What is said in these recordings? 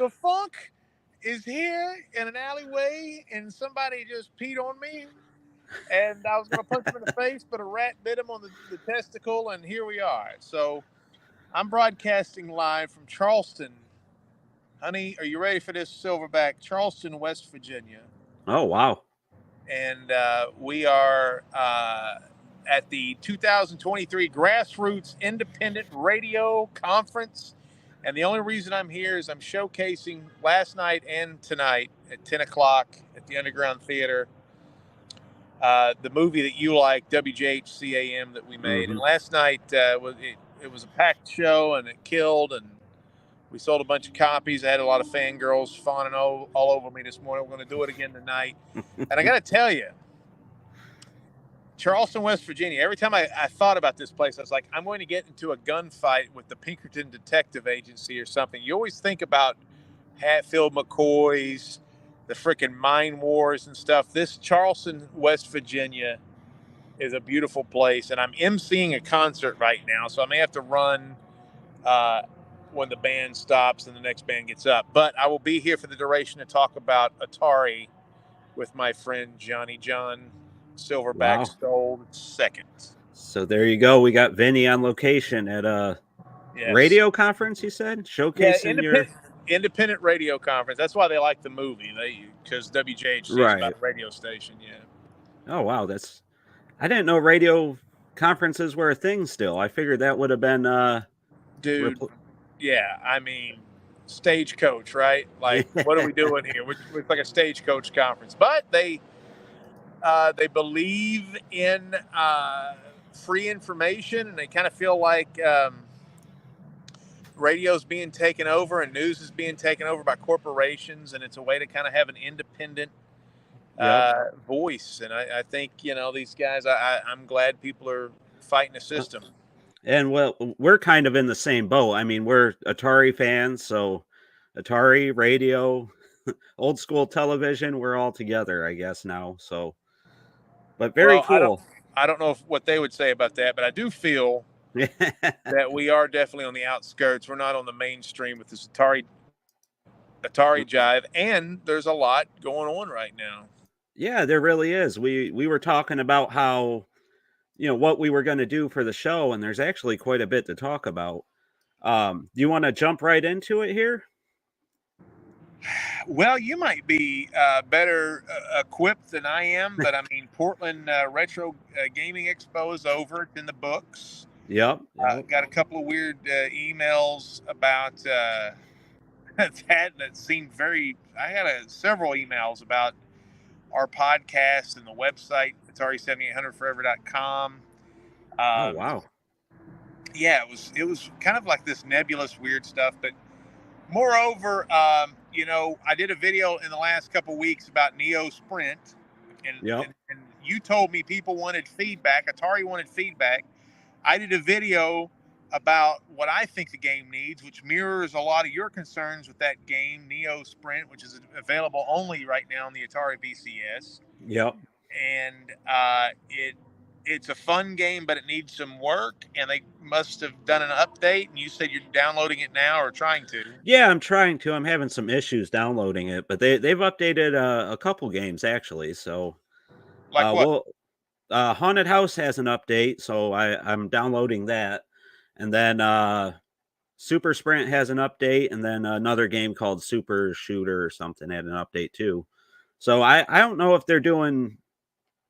The funk is here in an alleyway, and somebody just peed on me. And I was going to punch him in the face, but a rat bit him on the testicle, and here we are. So I'm broadcasting live from Charleston. Honey, are you ready for this, Silverback? Charleston, West Virginia. Oh, wow. And we are at the 2023 Grassroots Independent Radio Conference. And the only reason I'm here is I'm showcasing last night and tonight at 10 o'clock at the Underground Theater the movie that you like, WJHCAM, that we made. And last night it was a packed show, and it killed, and we sold a bunch of copies. I had a lot of fangirls fawning all over me this morning. We're going to do it again tonight. And I got to tell you, Charleston, West Virginia, every time I thought about this place, I was like, I'm going to get into a gunfight with the Pinkerton Detective Agency or something. You always think about Hatfield McCoy's, the freaking mine wars and stuff. This Charleston, West Virginia is a beautiful place, and I'm emceeing a concert right now, so I may have to run when the band stops and the next band gets up. But I will be here for the duration to talk about Atari with my friend Johnny John Silverback Stoll II. So there you go. We got Vinnie on location at a radio conference, you said? Showcasing your... Independent radio conference. That's why they like the movie. Because WJHC is about a radio station. Yeah. Oh wow, I didn't know radio conferences were a thing still. I figured that would have been dude. Yeah, I mean, stagecoach, right? Like, what are we doing here? We're like a stagecoach conference, but they believe in free information, and they kind of feel like radio's being taken over and news is being taken over by corporations, and it's a way to kind of have an independent voice. And I think, these guys, I'm glad people are fighting the system. And well, we're kind of in the same boat. I mean, we're Atari fans, so Atari, radio, old school television, we're all together, I guess, now. So, but very cool. I don't know what they would say about that, but I do feel that we are definitely on the outskirts. We're not on the mainstream with this Atari jive, and there's a lot going on right now. Yeah, there really is. We were talking about how, what we were going to do for the show, and there's actually quite a bit to talk about. Do you want to jump right into it here? Well, you might be better equipped than I am, but I mean, Portland Retro Gaming Expo is over. It's in the books. Yep. Got a couple of weird emails about that seemed very... I had several emails about our podcast and the website, Atari7800forever.com. Oh, wow. Yeah, it was kind of like this nebulous, weird stuff. But moreover, I did a video in the last couple of weeks about Neo Sprint. And you told me people wanted feedback. Atari wanted feedback. I did a video about what I think the game needs, which mirrors a lot of your concerns with that game, Neo Sprint, which is available only right now on the Atari VCS. Yep. And it's a fun game, but it needs some work, and they must have done an update, and you said you're downloading it now or trying to. Yeah, I'm trying to. I'm having some issues downloading it, but they've updated a couple games, actually. So, like what? Haunted House has an update, so I'm downloading that. And then Super Sprint has an update, and then another game called Super Shooter or something had an update too. So I don't know if they're doing...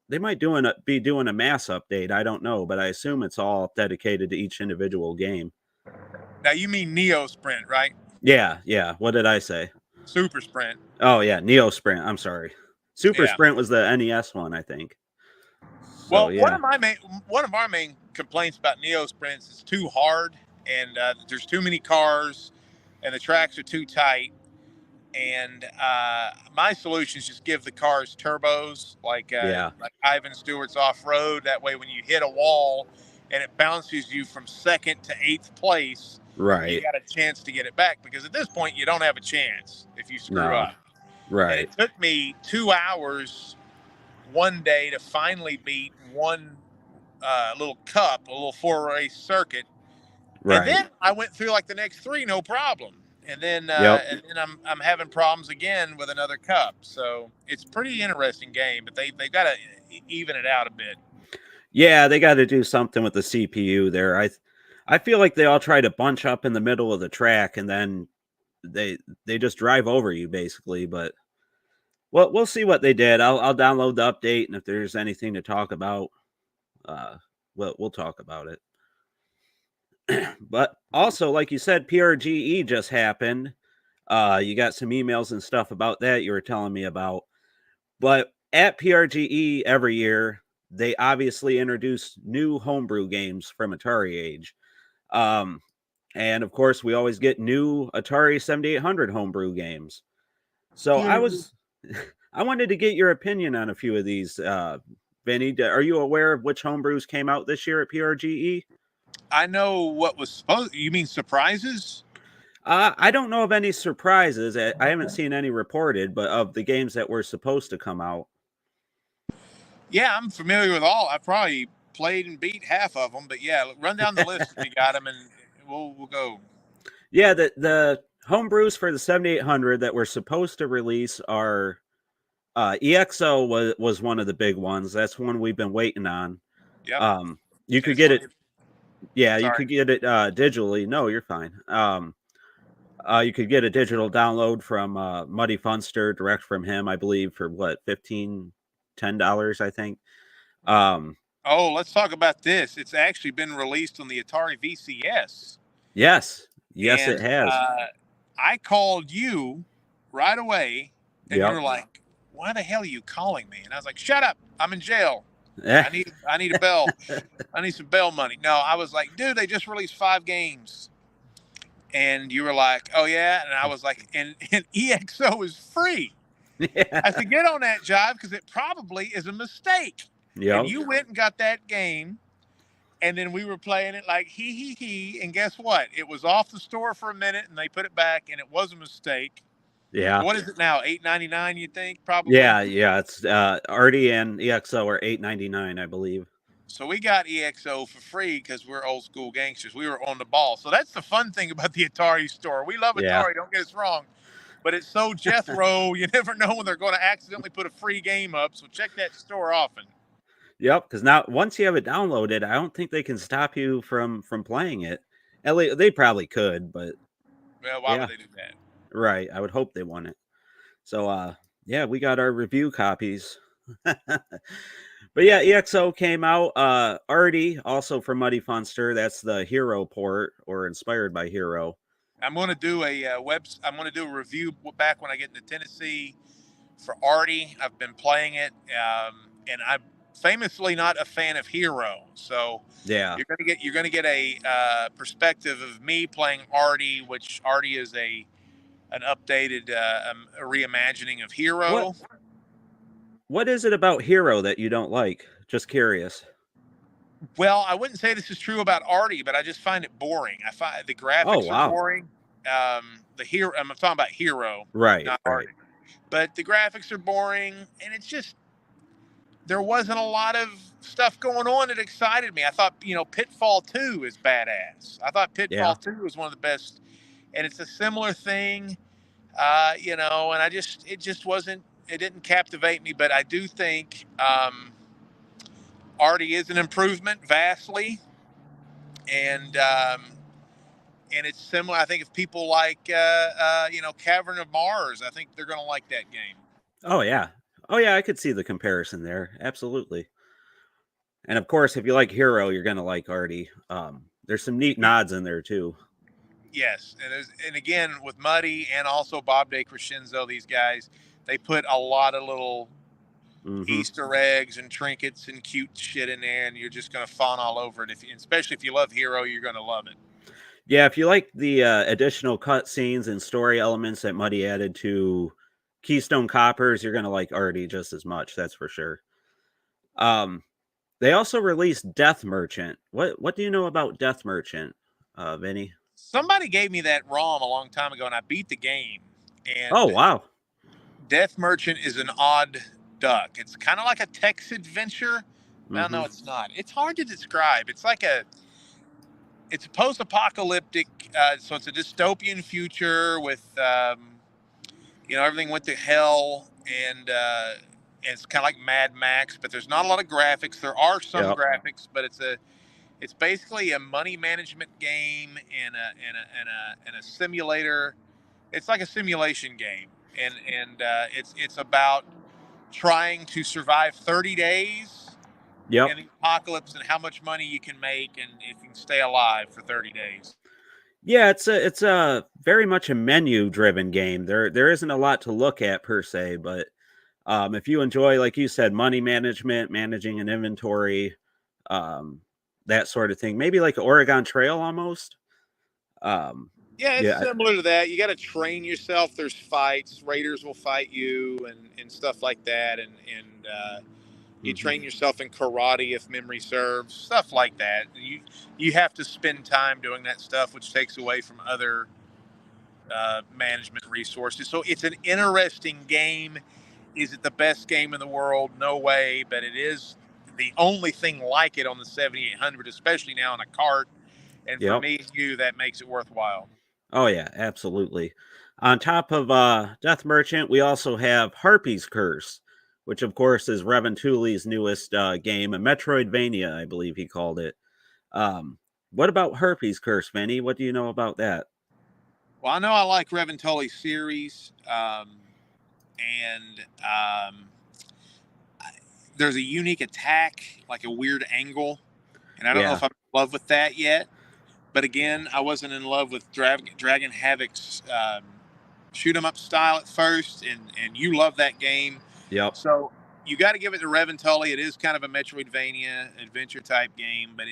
They might be doing a mass update. I don't know, but I assume it's all dedicated to each individual game. Now, you mean Neo Sprint, right? Yeah. What did I say? Super Sprint. Oh, yeah, Neo Sprint. I'm sorry. Super Sprint was the NES one, I think. So, well, one of our main complaints about Neo Sprints is too hard, and there's too many cars, and the tracks are too tight. And my solution is just give the cars turbos, like Ivan Stewart's Off-Road. That way, when you hit a wall and it bounces you from 2nd to 8th place, right, you got a chance to get it back. Because at this point, you don't have a chance if you screw up. Right. And it took me 2 hours one day to finally beat one little cup, a little 4-race circuit. Right. And then I went through like the next 3, no problem. Yep. and then I'm having problems again with another cup. So it's pretty interesting game, but they got to even it out a bit. Yeah, they got to do something with the CPU there. I feel like they all try to bunch up in the middle of the track and then they just drive over you basically. But we'll see what they did. I'll download the update, and if there's anything to talk about, we'll talk about it. But also, like you said, PRGE just happened. You got some emails and stuff about that you were telling me about. But at PRGE every year, they obviously introduce new homebrew games from Atari Age. And of course, we always get new Atari 7800 homebrew games. So I wanted to get your opinion on a few of these. Vinny, are you aware of which homebrews came out this year at PRGE? I know what was supposed. You mean surprises? I don't know of any surprises. I haven't seen any reported, but of the games that were supposed to come out. Yeah, I'm familiar with all. I probably played and beat half of them, but yeah, run down the list if you got them, and we'll go. Yeah, the homebrews for the 7800 that we're supposed to release are EXO was one of the big ones. That's one we've been waiting on. Yep. You could get it. Yeah, you Sorry. could get it digitally. No, you're fine. You could get a digital download from Muddy Funster direct from him, I believe, for what, $10, I think. Oh, let's talk about this. It's actually been released on the Atari VCS. Yes, And it has. I called you right away, and Yep. you were like, "Why the hell are you calling me?" And I was like, "Shut up! I'm in jail. Eh. I need a bail. I need some bail money." No, I was like, "Dude, they just released 5 games." And you were like, "Oh yeah," and I was like, "And EXO is free." Yeah. I said, "Get on that jive because it probably is a mistake." Yep. And you went and got that game, and then we were playing it like he. And guess what? It was off the store for a minute, and they put it back, and it was a mistake. Yeah. What is it now? $8.99? You think probably? Yeah. It's Artie and EXO are $8.99, I believe. So we got EXO for free because we're old school gangsters. We were on the ball. So that's the fun thing about the Atari store. We love Yeah. Atari. Don't get us wrong. But it's so Jethro. You never know when they're going to accidentally put a free game up. So check that store often. Yep, because now once you have it downloaded, I don't think they can stop you from playing it. At least they probably could, but Well, why would they do that? Right. I would hope they want it. So yeah, we got our review copies. But yeah, EXO came out. Artie, also from Muddy Funster, that's the Hero port or inspired by Hero. I'm going to do I'm going to do a review back when I get into Tennessee for Artie. I've been playing it, and I'm famously not a fan of Hero. So yeah, you're going to get a perspective of me playing Artie, which Artie is an updated a reimagining of Hero. What is it about Hero that you don't like? Just curious. Well, I wouldn't say this is true about Artie, but I just find it boring. I find the graphics are boring. The Hero, I'm talking about Hero, right? Not Artie. But the graphics are boring, and it's just there wasn't a lot of stuff going on that excited me. I thought, Pitfall 2 is badass. I thought Pitfall 2 was one of the best, and it's a similar thing, and it just wasn't. It didn't captivate me, but I do think Artie is an improvement vastly, and it's similar. I think if people like Cavern of Mars, I think they're going to like that game. Oh yeah, I could see the comparison there. Absolutely. And of course, if you like Hero, you're going to like Artie. There's some neat nods in there too. Yes, and again with Muddy and also Bob De Crescenzo, these guys, they put a lot of little Easter eggs and trinkets and cute shit in there, and you're just going to fawn all over it. Especially if you love Hero, you're going to love it. Yeah, if you like the additional cutscenes and story elements that Muddy added to Keystone Coppers, you're going to like Artie just as much. That's for sure. They also released Death Merchant. What do you know about Death Merchant, Vinny? Somebody gave me that ROM a long time ago, and I beat the game. And oh wow, Death Merchant is an odd duck. It's kind of like a text adventure. Well, no, it's not. It's hard to describe. It's like it's a post-apocalyptic, so it's a dystopian future with everything went to hell, and it's kind of like Mad Max, but there's not a lot of graphics. There are some Yep. graphics, but it's basically a money management game and a simulator. It's like a simulation game, and it's about trying to survive 30 days Yep. in the apocalypse and how much money you can make and if you can stay alive for 30 days. Yeah, it's a very much a menu driven game. There isn't a lot to look at per se, but if you enjoy, like you said, money management, managing an inventory, um, that sort of thing, maybe like Oregon Trail almost. Yeah, it's Yeah. similar to that. You got to train yourself. There's fights. Raiders will fight you and stuff like that. And you train yourself in karate if memory serves. Stuff like that. You have to spend time doing that stuff, which takes away from other management resources. So it's an interesting game. Is it the best game in the world? No way. But it is the only thing like it on the 7800, especially now on a cart. And for Yep. me and you, that makes it worthwhile. Oh yeah, absolutely. On top of Death Merchant, we also have Harpy's Curse, which of course is Reventuli's newest game, a Metroidvania, I believe he called it. What about Harpy's Curse, Vinnie? What do you know about that? Well, I know I like Reventoli's series, and there's a unique attack, like a weird angle, and I don't know Yeah. if I'm in love with that yet. But again, I wasn't in love with Dragon Havoc's shoot 'em up style at first, and you love that game. Yep. So you got to give it to Reventoli. It is kind of a Metroidvania adventure type game, but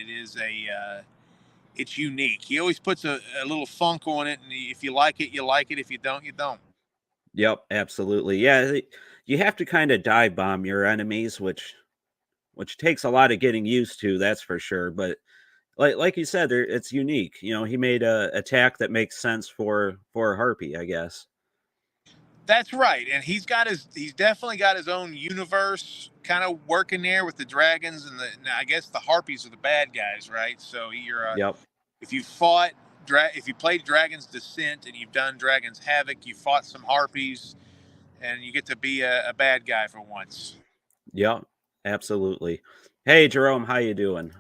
it's unique. He always puts a little funk on it, and if you like it, you like it. If you don't, you don't. Yep, absolutely. Yeah, you have to kind of dive bomb your enemies, which takes a lot of getting used to, that's for sure. But like you said, it's unique. You know, he made a attack that makes sense for a harpy, I guess. That's right, and he's definitely got his own universe kind of working there with the dragons and I guess the harpies are the bad guys, right? So Yep. if if you played Dragon's Descent and you've done Dragon's Havoc, you fought some harpies, and you get to be a bad guy for once. Yep. Absolutely. Hey Jerome, how you doing?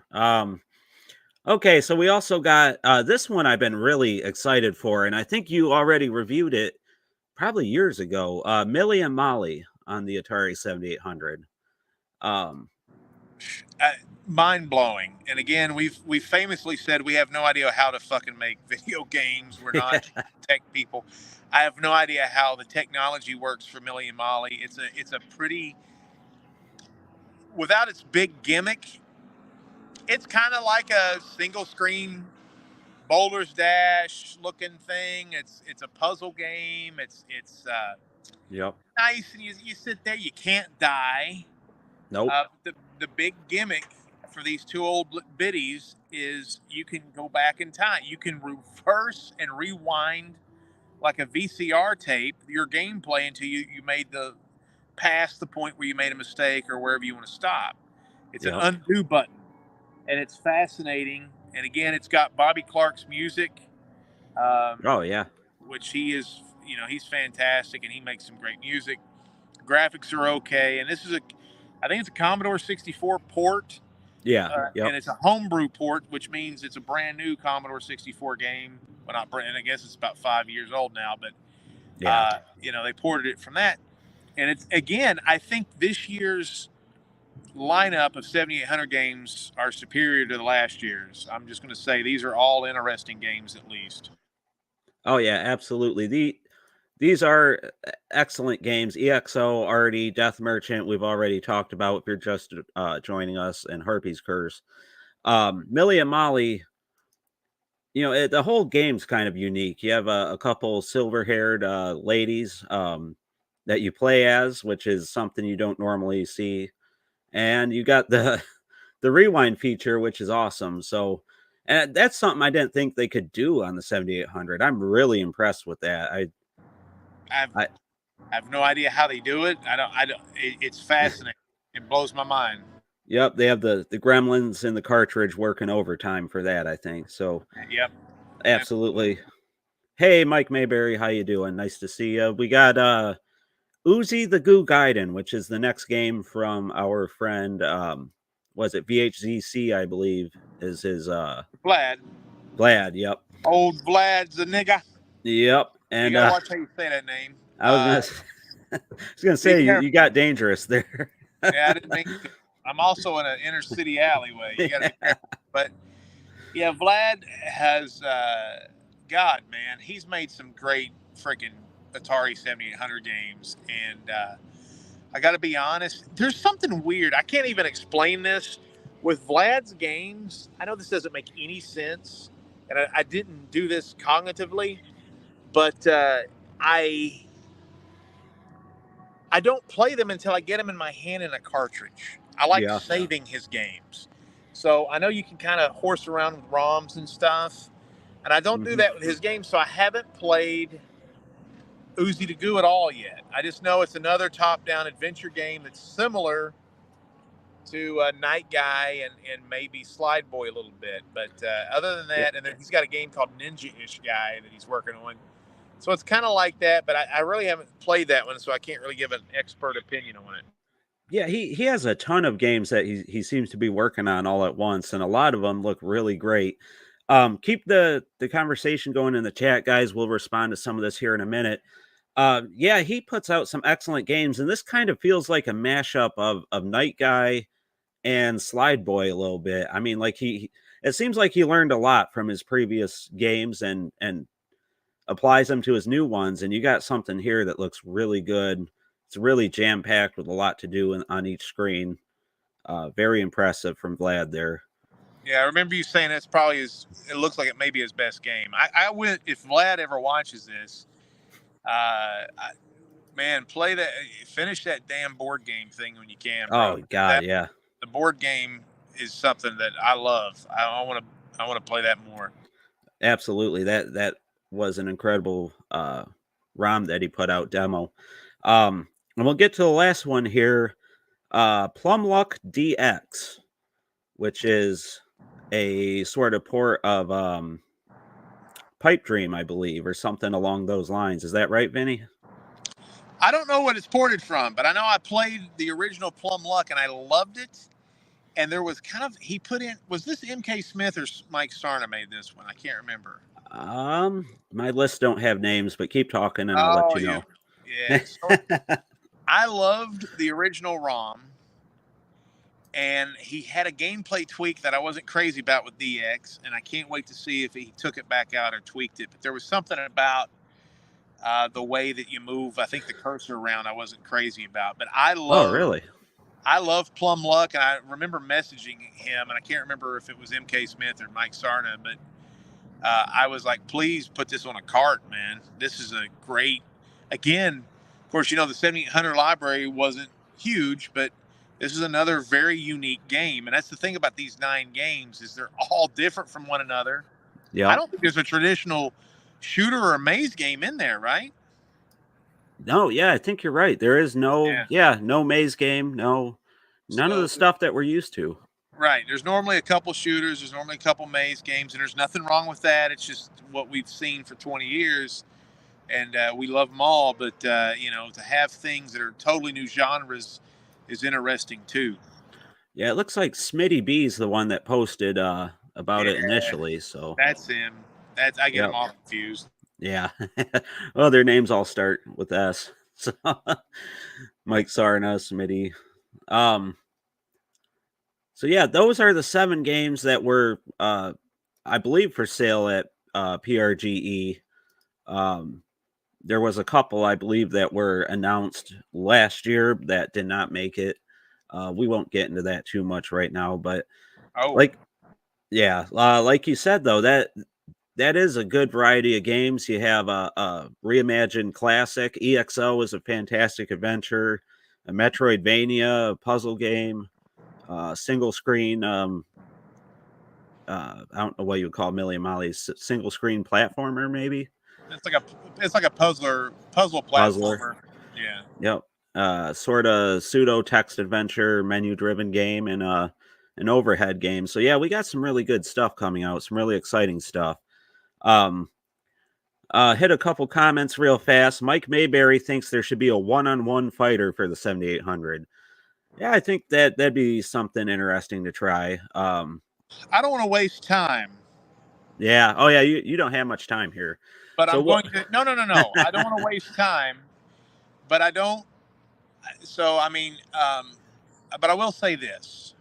Okay, so we also got this one I've been really excited for, and I think you already reviewed it probably years ago. Millie and Molly on the Atari 7800. Um, Mind blowing. And again, we've famously said we have no idea how to fucking make video games. We're not tech people. I have no idea how the technology works for Millie and Molly. It's a pretty, without its big gimmick, it's kind of like a single screen Boulder's Dash looking thing. It's a puzzle game. It's yep. nice, and you sit there. You can't die. Nope. The big gimmick for these two old biddies is you can go back in time. You can reverse and rewind like a VCR tape your gameplay until you made the past the point where you made a mistake or wherever you want to stop. It's an Yep. undo button, and it's fascinating. And again, it's got Bobby Clark's music, Oh yeah. which he's fantastic, and he makes some great music. Graphics are okay, and I think it's a Commodore 64 port. Yeah. Yep. And it's a homebrew port, which means it's a brand new Commodore 64 game. Well, not brand. I guess it's about 5 years old now, but Yeah. they ported it from that. And it's again, I think this year's lineup of 7800 games are superior to the last year's. I'm just going to say these are all interesting games, at least. Oh yeah, absolutely. These are excellent games. EXO already, Death Merchant, we've already talked about if you're just joining us, and Harpy's Curse. Millie and Molly, the whole game's kind of unique. You have a couple silver-haired ladies that you play as, which is something you don't normally see. And you got the the rewind feature, which is awesome. So, and that's something I didn't think they could do on the 7800. I'm really impressed with that. I have no idea how they do it. I don't. It's fascinating. It blows my mind. Yep, they have the gremlins in the cartridge working overtime for that, I think. So, Yep. absolutely. Hey, Mike Mayberry, how you doing? Nice to see you. We got Uzi the Goo Gaiden, which is the next game from our friend, was it VHZC, I believe, is his Vlad. Vlad, yep. Old Vlad's a nigga. Yep. You And gotta watch how you say that name. I was gonna Be say careful. you got dangerous there. Yeah, I didn't mean to. I'm also in an inner city alleyway. You gotta be careful. But yeah, Vlad has God, man, he's made some great freaking Atari 7800 games, and I got to be honest, there's something weird. I can't even explain this with Vlad's games. I know this doesn't make any sense, and I didn't do this cognitively, but I don't play them until I get them in my hand in a cartridge. I like Yeah. saving his games. So I know you can kind of horse around with ROMs and stuff, and I don't do that with his games. So I haven't played Uzi to Goo at all yet. I just know it's another top-down adventure game that's similar to Night Guy and maybe Slide Boy a little bit. But other than that, and then he's got a game called Ninja-ish Guy that he's working on. So it's kind of like that, but I really haven't played that one, so I can't really give an expert opinion on it. Yeah, he has a ton of games that he seems to be working on all at once, and a lot of them look really great. Keep the conversation going in the chat, guys. We'll respond to some of this here in a minute. Yeah, he puts out some excellent games, and this kind of feels like a mashup of Night Guy and Slide Boy a little bit. I mean, like it seems like he learned a lot from his previous games and applies them to his new ones, and you got something here that looks really good. It's really jam-packed with a lot to do on each screen. Very impressive from Vlad there. Yeah, I remember you saying that's probably it looks like it may be his best game. I would, if Vlad ever watches this, man, finish that damn board game thing when you can, bro. Oh, God, yeah. The board game is something that I love. I want to play that more. Absolutely. That was an incredible ROM that he put out, demo. And we'll get to the last one here. Plum Luck DX, which is a sort of port of Pipe Dream, I believe, or something along those lines. Is that right, Vinnie? I don't know what it's ported from, but I know I played the original Plum Luck and I loved it. And there was he put in, was this MK Smith or Mike Sarna made this one? I can't remember. My lists don't have names, but keep talking and I'll let you know. Yeah. So I loved the original ROM, and he had a gameplay tweak that I wasn't crazy about with DX, and I can't wait to see if he took it back out or tweaked it. But there was something about the way that you move, I think the cursor around, I wasn't crazy about. But I love Plum Luck, and I remember messaging him, and I can't remember if it was MK Smith or Mike Sarna, but I was like, please put this on a cart, man. This is a great, again, of course, the 7800 library wasn't huge, but this is another very unique game. And that's the thing about these 9 games is they're all different from one another. Yeah. I don't think there's a traditional shooter or a maze game in there, right? No, yeah, I think you're right. There is no maze game, none of the stuff that we're used to. Right. There's normally a couple shooters. There's normally a couple maze games, and there's nothing wrong with that. It's just what we've seen for 20 years, and we love them all. But, to have things that are totally new genres is interesting, too. Yeah, it looks like Smitty B's the one that posted about it initially. So that's him. I get them all confused. Yeah. Well, their names all start with S. So Mike Sarna, Smitty. So yeah, those are the 7 games that were, I believe, for sale at PRGE. There was a couple, I believe, that were announced last year that did not make it. We won't get into that too much right now, but like you said, though, that is a good variety of games. You have a reimagined classic. EXO is a fantastic adventure, a Metroidvania, a puzzle game. Single screen, I don't know what you would call Millie and Molly's single screen platformer, maybe. It's like a puzzle platformer. Yeah. Yep. sort of pseudo text adventure menu driven game and an overhead game. So yeah, we got some really good stuff coming out, some really exciting stuff. Hit a couple comments real fast. Mike Mayberry thinks there should be a one-on-one fighter for the 7800. Yeah, I think that'd be something interesting to try. I don't want to waste time. Yeah. Oh yeah, you don't have much time here. But so I'm going to no. I don't want to waste time. But I don't. So I mean, but I will say this.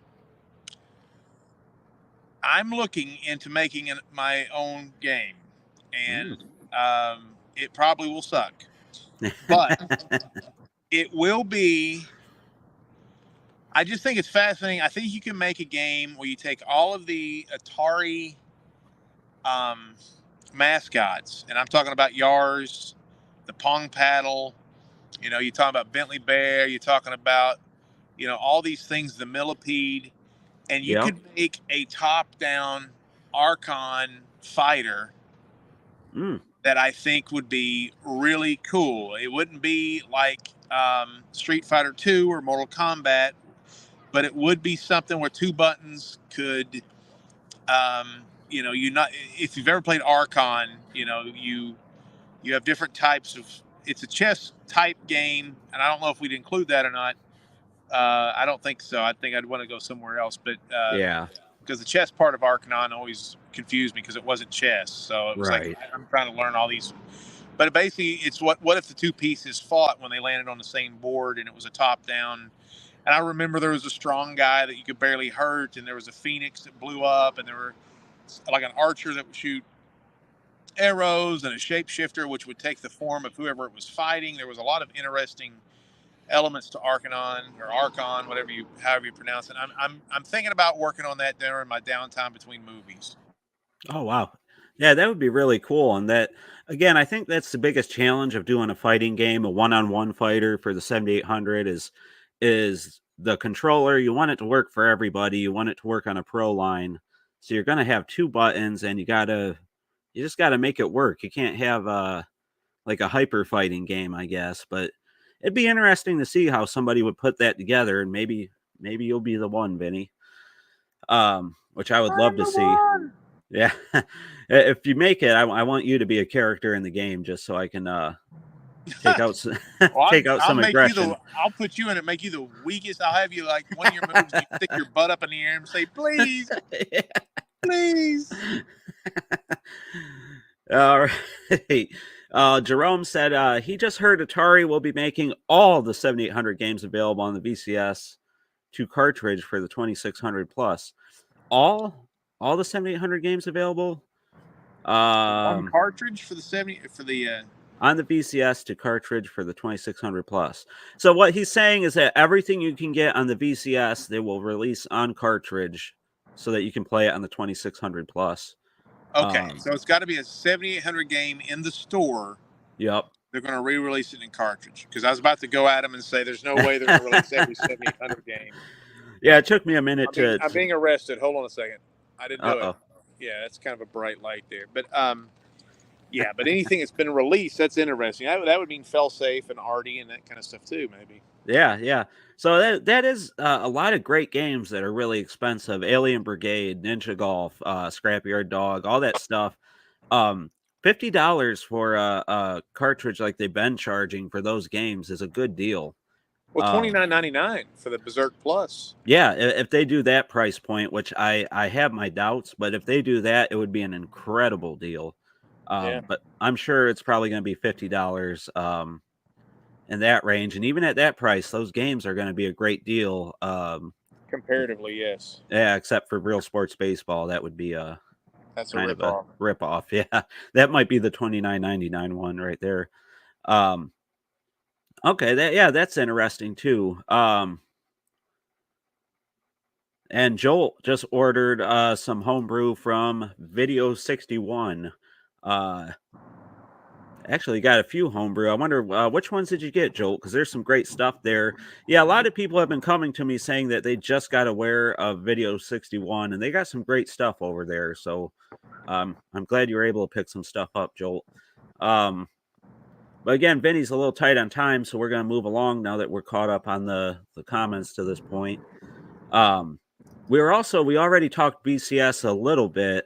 I'm looking into making my own game, and it probably will suck, but it will be. I just think it's fascinating. I think you can make a game where you take all of the Atari mascots, and I'm talking about Yars, the Pong Paddle. You know, you're talking about Bentley Bear. You're talking about, all these things, the millipede. And you could make a top-down Archon fighter that I think would be really cool. It wouldn't be like Street Fighter 2 or Mortal Kombat, but it would be something where two buttons could, if you've ever played Archon, you have different types of. It's a chess type game, and I don't know if we'd include that or not. I don't think so. I think I'd want to go somewhere else. But because the chess part of Arcanon always confused me because it wasn't chess. So it was like I'm trying to learn all these. But basically, it's what if the two pieces fought when they landed on the same board and it was a top down. And I remember there was a strong guy that you could barely hurt, and there was a phoenix that blew up, and there were like an archer that would shoot arrows, and a shapeshifter which would take the form of whoever it was fighting. There was a lot of interesting elements to Archon, however you pronounce it. I'm thinking about working on that during my downtime between movies. Oh wow. Yeah, that would be really cool. And that, again, I think that's the biggest challenge of doing a fighting game, a one-on-one fighter for the 7800 is the controller. You want it to work for everybody. You want it to work on a pro line. So you're going to have two buttons, and you just got to make it work. You can't have like a hyper fighting game, I guess, but it'd be interesting to see how somebody would put that together, and maybe you'll be the one, Vinnie. Which I would love to see. Yeah. If you make it, I want you to be a character in the game just so I can take out some aggression. I'll put you in and make you the weakest. I'll have you like one of your moves, you stick your butt up in the air and say, please, please. All right. Jerome said he just heard Atari will be making all the 7800 games available on the VCS to cartridge for the 2600 plus. All the 7800 games available on cartridge for on the VCS to cartridge for the 2600 plus. So what he's saying is that everything you can get on the VCS they will release on cartridge so that you can play it on the 2600 plus. Okay, so it's got to be a 7800 game in the store. Yep. They're going to re-release it in cartridge, because I was about to go at them and say there's no way they're going to release every 7800 game. Yeah, it took me a minute I'm being arrested. Hold on a second. I didn't do it. Yeah, that's kind of a bright light there. But yeah, but anything that's been released, that's interesting. That would mean Failsafe and Artie and that kind of stuff too, maybe. Yeah. So that is a lot of great games that are really expensive. Alien Brigade, Ninja Golf, Scrapyard Dog, all that stuff. $50 for a cartridge like they've been charging for those games is a good deal. Well, $29.99 for the Berserk Plus. Yeah, if they do that price point, which I have my doubts, but if they do that, it would be an incredible deal. But I'm sure it's probably going to be $50 in that range. And even at that price, those games are going to be a great deal. Comparatively, yes. Yeah, except for Real Sports Baseball. That would be that's kind of a rip-off. Yeah, that might be the $29.99 one right there. Okay, that's interesting too. And Joel just ordered some homebrew from Video 61. Actually got a few homebrew. I wonder which ones did you get, Joel? Because there's some great stuff there. Yeah, a lot of people have been coming to me saying that they just got aware of Video 61, and they got some great stuff over there. So I'm glad you were able to pick some stuff up, Joel. But But again, Vinny's a little tight on time, so we're going to move along now that we're caught up on the comments to this point. We already talked BCS a little bit.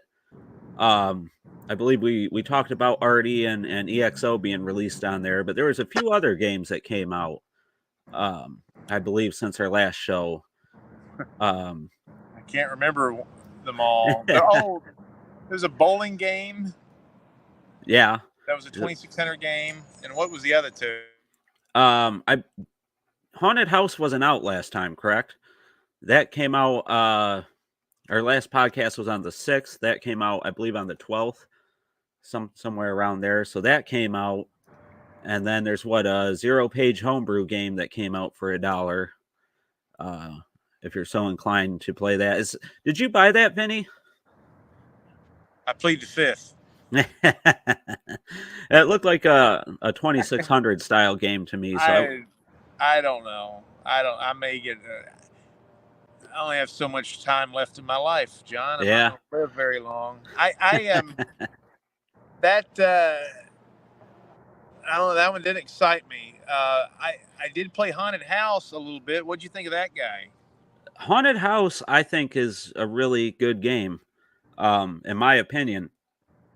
I believe we talked about RD and EXO being released on there, but there was a few other games that came out. I believe since our last show. I can't remember them all. There's a bowling game. Yeah, that was a 2600 game, and what was the other two? Haunted House wasn't out last time, correct? That came out. Our last podcast was on the 6th. That came out, I believe, on the 12th, somewhere around there. So that came out, and then there's a 0-page homebrew game that came out for $1. If you're so inclined to play that, did you buy that, Vinny? I plead the fifth. It looked like a 2600 style game to me. So I don't know. I may get. I only have so much time left in my life, John. I'm not going to live very long. I am. That I don't know. That one didn't excite me. I did play Haunted House a little bit. What'd you think of that guy? Haunted House, I think, is a really good game. In my opinion,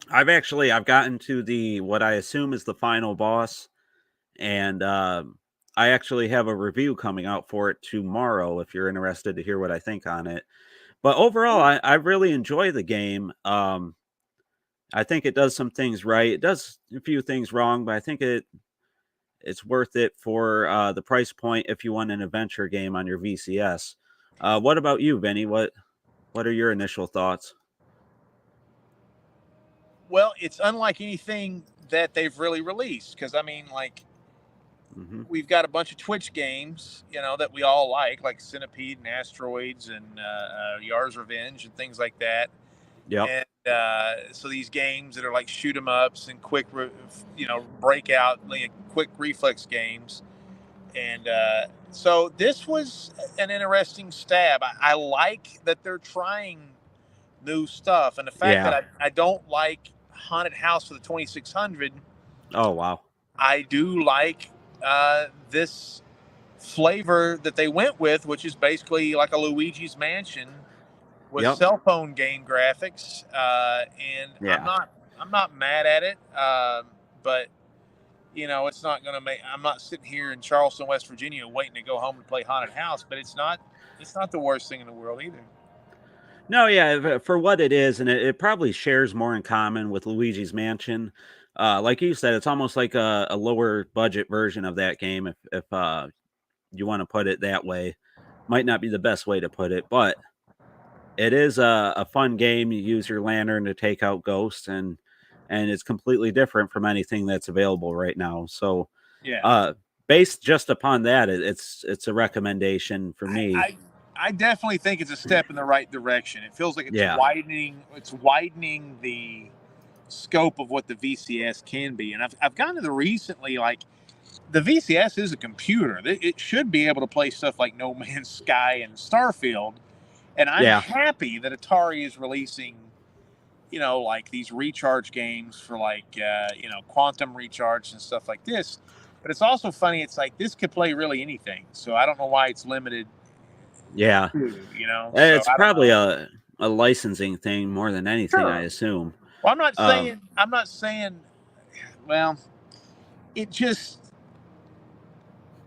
I've gotten to what I assume is the final boss, and I actually have a review coming out for it tomorrow if you're interested to hear what I think on it. But overall, I really enjoy the game. I think it does some things right. It does a few things wrong, but I think it's worth it for the price point if you want an adventure game on your VCS. What about you, Vinny? What are your initial thoughts? Well, it's unlike anything that they've really released, because I mean, like, we've got a bunch of Twitch games, that we all like Centipede and Asteroids and Yar's Revenge and things like that. Yeah. And so these games that are like shoot 'em ups and quick, breakout, quick reflex games. And so this was an interesting stab. I like that they're trying new stuff, and the fact that I don't like Haunted House for the 2600. Oh wow! I do like this flavor that they went with, which is basically like a Luigi's Mansion with cell phone game graphics. And I'm not mad at it, but it's not going to make. I'm not sitting here in Charleston, West Virginia, waiting to go home and play Haunted House. But it's not the worst thing in the world either. No, yeah, for what it is, and it probably shares more in common with Luigi's Mansion. Like you said, it's almost like a lower budget version of that game, if you want to put it that way. Might not be the best way to put it, but it is a fun game. You use your lantern to take out ghosts, and it's completely different from anything that's available right now. So, based just upon that, it's a recommendation for me. I definitely think it's a step in the right direction. It feels like it's widening. It's widening the scope of what the VCS can be. And I've gotten to the recently, like, the VCS is a computer. It should be able to play stuff like No Man's Sky and Starfield. And I'm happy that Atari is releasing, like these recharge games for like, Quantum Recharge and stuff like this. But it's also funny. It's like this could play really anything. So I don't know why it's limited. Yeah, it's probably a licensing thing more than anything, I assume. Well, I'm not saying. Well, it just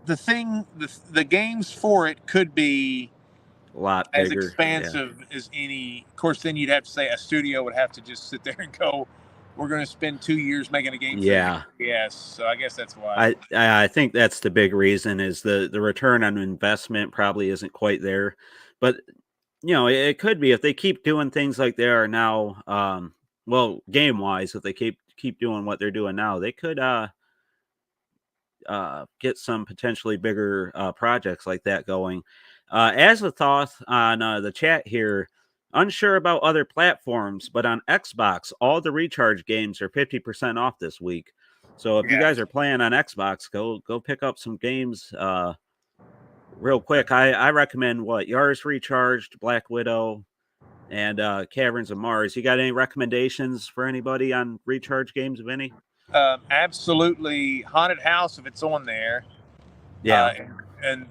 the games for it could be a lot bigger, as expansive as any. Of course, then you'd have to say a studio would have to just sit there and go, "We're going to spend 2 years making a game." Yes. So I guess that's why. I think that's the big reason is the return on investment probably isn't quite there, but it could be if they keep doing things like they are now. Well, game wise, if they keep doing what they're doing now, they could get some potentially bigger projects like that going. As a thought on the chat here, unsure about other platforms, but on Xbox, all the recharge games are 50% off this week. So if you guys are playing on Xbox, go pick up some games real quick. I recommend Yars Recharged, Black Widow, and Caverns of Mars. You got any recommendations for anybody on recharge games, Vinny? Absolutely, Haunted House if it's on there. Yeah, And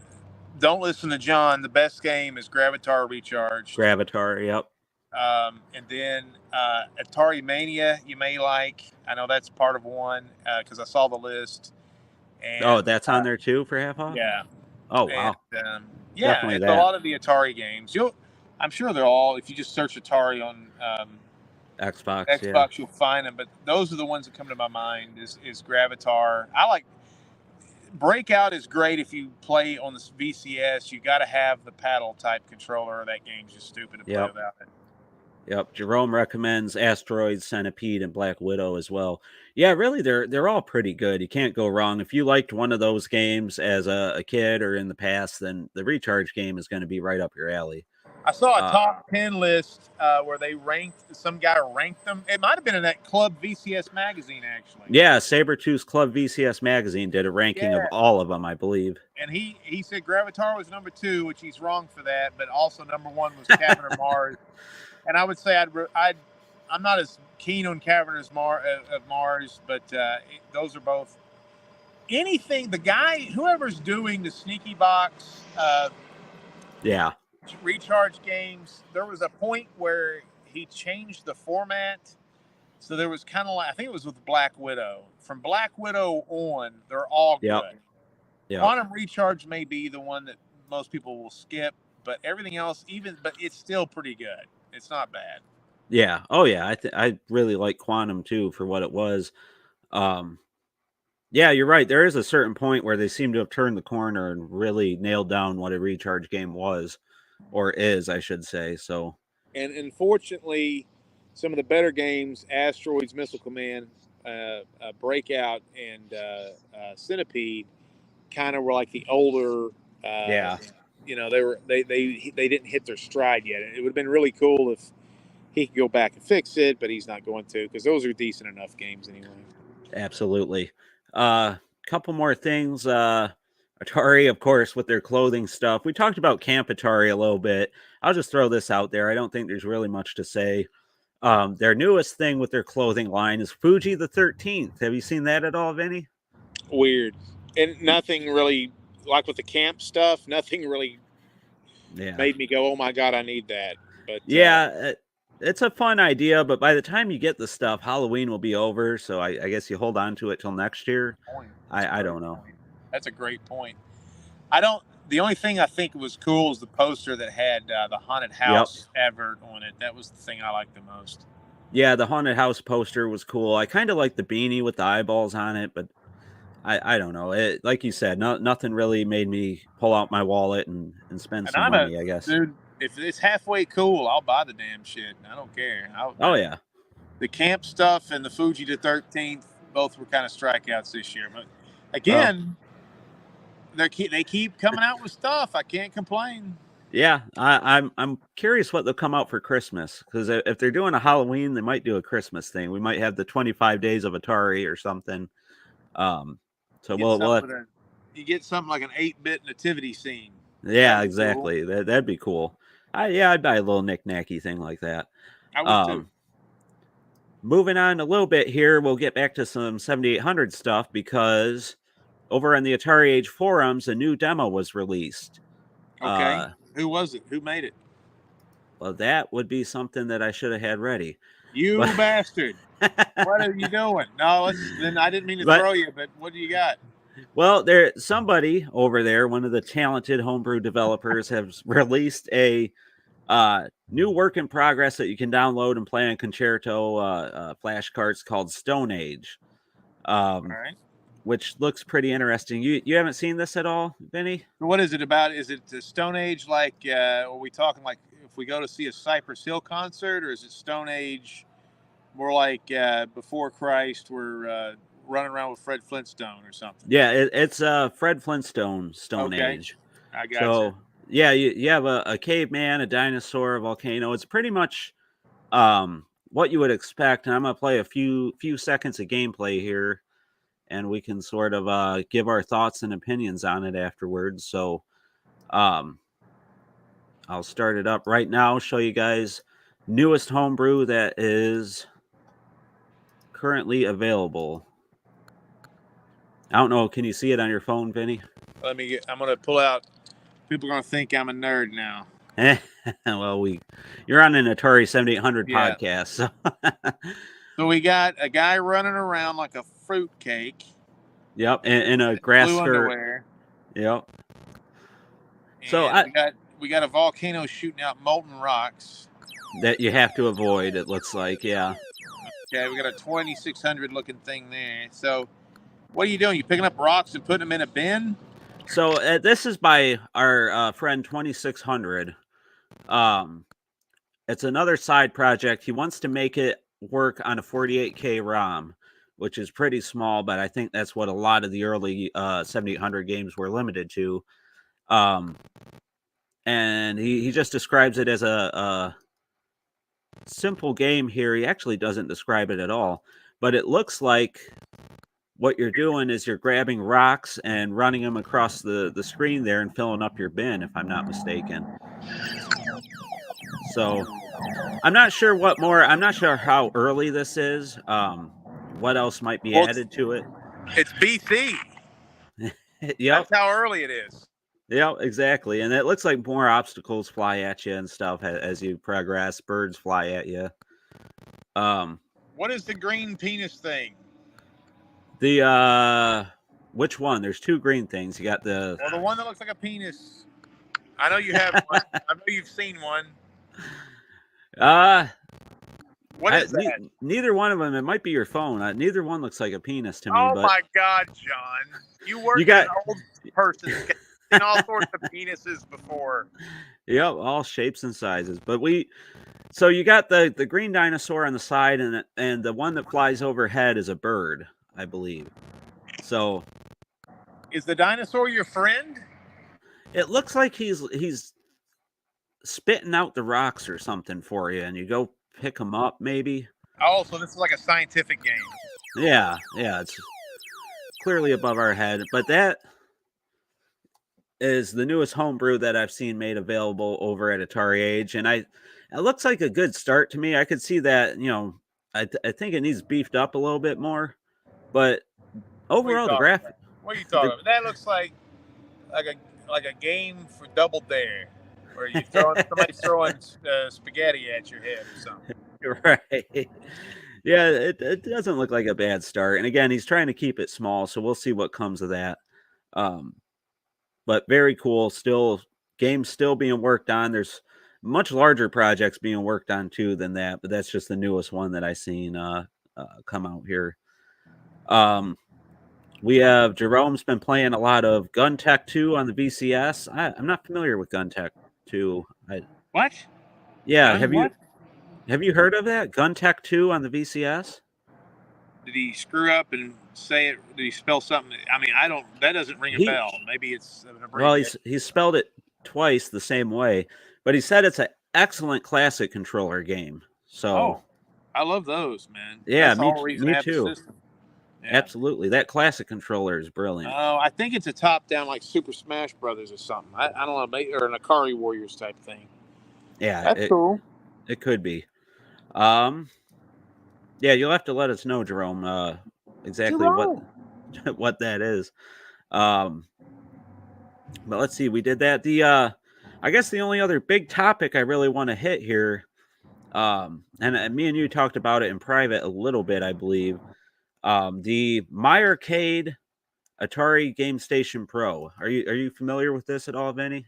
don't listen to John. The best game is Gravatar Recharged. Gravatar. Yep. And then Atari Mania, you may like. I know that's part of one because I saw the list. And That's on there too for half off. yeah. Oh And wow. yeah, Definitely it's that. a lot of the Atari games. I'm sure they're all. If you just search Atari on Xbox, you'll find them. But those are the ones that come to my mind. Is Gravatar. I like. Breakout is great if you play on this VCS. You got to have the paddle type controller. That game's just stupid to play without it. Yep. Jerome recommends Asteroid, Centipede, and Black Widow as well. Yeah, really, they're all pretty good. You can't go wrong. If you liked one of those games as a kid or in the past, then the Recharge game is going to be right up your alley. I saw a top 10 list where some guy ranked them. It might have been in that Club VCS magazine, actually. Yeah, Sabertooth's Club VCS magazine did a ranking of all of them, I believe. And he said Gravatar was number 2, which he's wrong for that, but also number 1 was Caverner Mars. And I would say I'm not as keen on Caverner's Mars, but those are both anything. The guy, whoever's doing the Sneaky Box, Recharge games, there was a point where he changed the format. So there was kind of like, I think it was with Black Widow. From Black Widow on, they're all good. Yep. Quantum Recharge may be the one that most people will skip, but everything else, but it's still pretty good. It's not bad. Yeah. Oh yeah. I really like Quantum too for what it was. Yeah, you're right. There is a certain point where they seem to have turned the corner and really nailed down what a Recharge game was, or is, I should say. So, and unfortunately, some of the better games, Asteroids, Missile Command, Breakout, and Centipede, kind of were like the older. You know, they didn't hit their stride yet. It would have been really cool if he could go back and fix it, but he's not going to because those are decent enough games anyway. Absolutely. Couple more things. Atari, of course, with their clothing stuff. We talked about Camp Atari a little bit. I'll just throw this out there. I don't think there's really much to say. Their newest thing with their clothing line is Fuji the 13th. Have you seen that at all, Vinny? Weird. And nothing really, like with the camp stuff, nothing really made me go, oh my God, I need that. But it's a fun idea, but by the time you get the stuff, Halloween will be over. So I guess you hold on to it till next year. I don't know. That's a great point. The only thing I think was cool is the poster that had the Haunted House advert on it. That was the thing I liked the most. Yeah, the Haunted House poster was cool. I kind of like the beanie with the eyeballs on it, but I don't know. It, like you said, nothing really made me pull out my wallet and spend some money, I guess. Dude, if it's halfway cool, I'll buy the damn shit. I don't care. Yeah. The camp stuff and the Fuji the 13th both were kind of strikeouts this year. But again, they keep coming out with stuff. I can't complain. Yeah, I'm curious what they'll come out for Christmas, because if they're doing a Halloween, they might do a Christmas thing. We might have the 25 Days of Atari or something. So you get something like an 8-bit nativity scene. Yeah, exactly. Cool. That'd be cool. I'd buy a little knick-knacky thing like that. I would too. Moving on a little bit here, we'll get back to some 7800 stuff, because over on the Atari Age forums, a new demo was released. Okay. Who was it? Who made it? Well, that would be something that I should have had ready. You bastard. What are you doing? No, then I didn't mean to throw you, but what do you got? Well, somebody over there, one of the talented homebrew developers, has released a new work in progress that you can download and play on Concerto flash cards called Stone Age. All right. Which looks pretty interesting. You haven't seen this at all, Vinny? What is it about? Is it the Stone Age like, are we talking like if we go to see a Cypress Hill concert, or is it Stone Age more like before Christ, we're running around with Fred Flintstone or something? Yeah, it's Fred Flintstone Stone Age. I got you. Yeah, you have a caveman, a dinosaur, a volcano. It's pretty much what you would expect. And I'm going to play a few seconds of gameplay here, and we can sort of give our thoughts and opinions on it afterwards. So I'll start it up right now, show you guys newest homebrew that is currently available. I don't know. Can you see it on your phone, Vinny? I'm going to pull out. People are going to think I'm a nerd now. Well, you're on an Atari 7800 Yeah. podcast, so. So we got a guy running around like a fruitcake. Yep, in a grass blue skirt. underwear. Yep. And So we got a volcano shooting out molten rocks that you have to avoid. It looks like, yeah. Okay, we got a 2600 looking thing there. So, what are you doing? You picking up rocks and putting them in a bin? So this is by our friend 2600. It's another side project. He wants to make it work on a 48K ROM, which is pretty small, but I think that's what a lot of the early 7800 games were limited to. And he just describes it as a simple game here. He actually doesn't describe it at all, but it looks like what you're doing is you're grabbing rocks and running them across the screen there and filling up your bin, if I'm not mistaken. So I'm not sure I'm not sure how early this is. What else might be added to it? It's BC. Yep. That's how early it is. Yeah, exactly. And it looks like more obstacles fly at you and stuff as you progress. Birds fly at you. What is the green penis thing? Which one? There's two green things. You got the one that looks like a penis. I know you have one. I know you've seen one. What is that? Neither one of them. It might be your phone. Neither one looks like a penis to me. Oh but my God, John! You worked as an old person. Seen all sorts of penises before. Yep, all shapes and sizes. But so you got the green dinosaur on the side, and the one that flies overhead is a bird, I believe. So, is the dinosaur your friend? It looks like he's spitting out the rocks or something for you, and you go pick them up, maybe. Oh, so this is like a scientific game. Yeah, it's clearly above our head, but that is the newest homebrew that I've seen made available over at Atari Age, and it looks like a good start to me. I could see that, I think it needs beefed up a little bit more, but overall the graphic. What are you talking about? That looks like a game for Double Dare, where you somebody's throwing spaghetti at your head or something. Right. Yeah, it doesn't look like a bad start. And again, he's trying to keep it small, so we'll see what comes of that. But very cool. Games still being worked on. There's much larger projects being worked on too than that, but that's just the newest one that I seen come out here. We have Jerome's been playing a lot of Gun Tech 2 on the VCS. I'm not familiar with Gun Tech 2. What? Yeah, have you heard of that? Gun Tech 2 on the VCS? Did he screw up and say it? Did he spell something? I mean, that doesn't ring a bell. Maybe it's an abbreviation. Well, he spelled it twice the same way, but he said it's an excellent classic controller game. So, I love those, man. Yeah, me too. Yeah. Absolutely. That classic controller is brilliant. Oh, I think it's a top-down like Super Smash Brothers or something. I don't know, or an Atari Warriors type thing. Yeah, that's cool. It could be. Yeah, you'll have to let us know, Jerome, exactly what that is. But let's see. We did that. I guess the only other big topic I really want to hit here, and me and you talked about it in private a little bit, I believe. The My Arcade Atari Gamestation Pro. Are you familiar with this at all, Vinny?